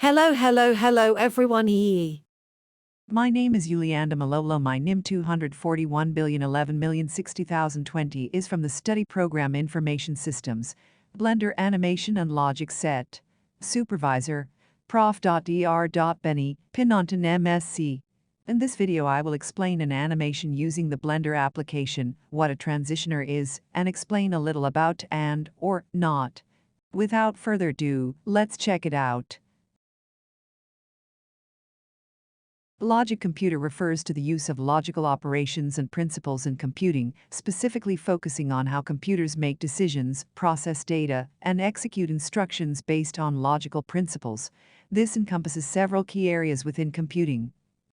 Hello everyone. My name is Yulianda Mellolo. My NIM 241,011,060,020 is from the study program Information Systems, Blender Animation and Logic Set. Supervisor, prof.dr.benny, Pinonton MSc. In this video I will explain an animation using the Blender application, what a transitioner is, and explain a little about and or not. Without further ado, let's check it out. Logic computer refers to the use of logical operations and principles in computing, specifically focusing on how computers make decisions, process data, and execute instructions based on logical principles. This encompasses several key areas within computing.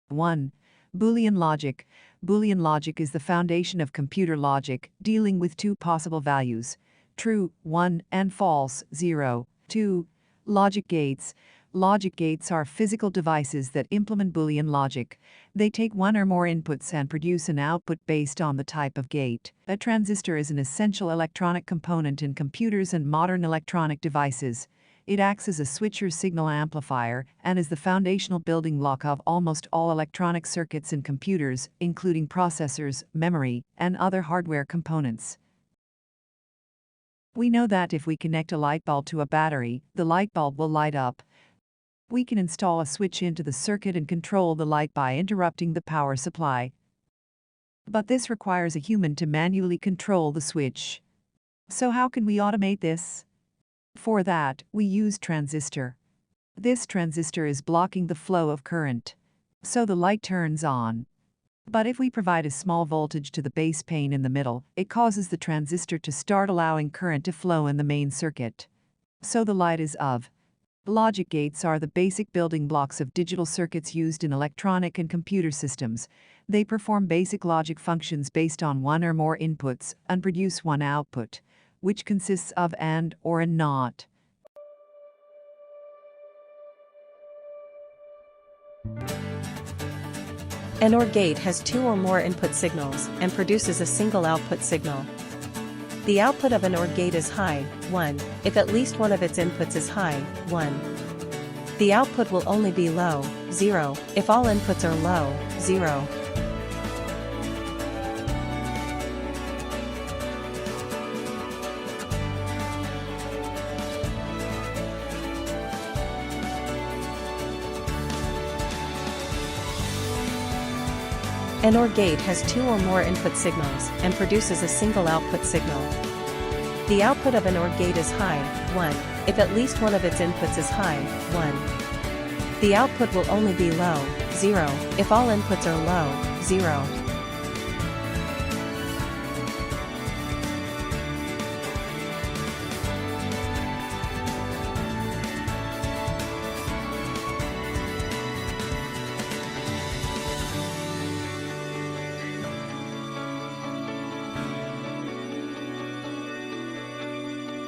1. Boolean logic. Boolean logic is the foundation of computer logic, dealing with two possible values, true, 1, and false, 0, 2. Logic gates. Logic gates are physical devices that implement Boolean logic. They take one or more inputs and produce an output based on the type of gate. A transistor is an essential electronic component in computers and modern electronic devices. It acts as a switcher signal amplifier and is the foundational building block of almost all electronic circuits in computers, including processors, memory, and other hardware components. We know that if we connect a light bulb to a battery, the light bulb will light up. We can install a switch into the circuit and control the light by interrupting the power supply. But this requires a human to manually control the switch. So how can we automate this? For that, we use transistor. This transistor is blocking the flow of current, so the light turns on. But if we provide a small voltage to the base pane in the middle, it causes the transistor to start allowing current to flow in the main circuit. So the light is off. Logic gates are the basic building blocks of digital circuits used in electronic and computer systems. They perform basic logic functions based on one or more inputs and produce one output, which consists of and or a not. An OR gate has two or more input signals and produces a single output signal. The output of an OR gate is high, 1, if at least one of its inputs is high, 1. The output will only be low, 0, if all inputs are low, 0. An OR gate has two or more input signals and produces a single output signal. The output of an OR gate is high, 1, if at least one of its inputs is high, 1. The output will only be low, 0, if all inputs are low, 0.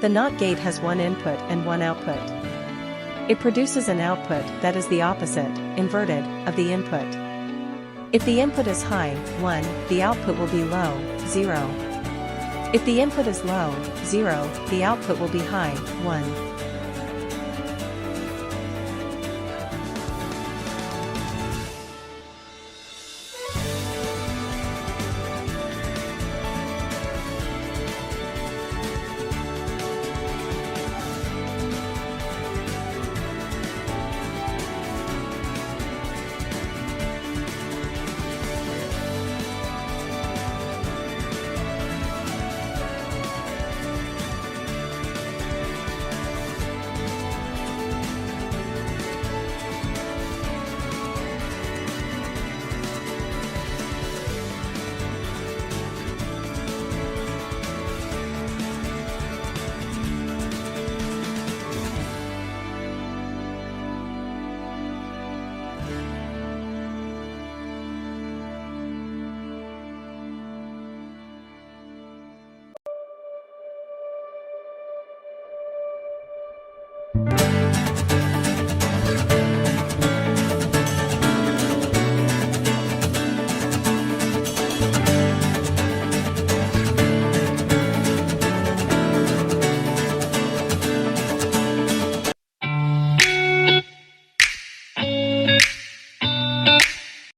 The NOT gate has one input and one output. It produces an output that is the opposite, inverted, of the input. If the input is high, 1, the output will be low, 0. If the input is low, 0, the output will be high, 1.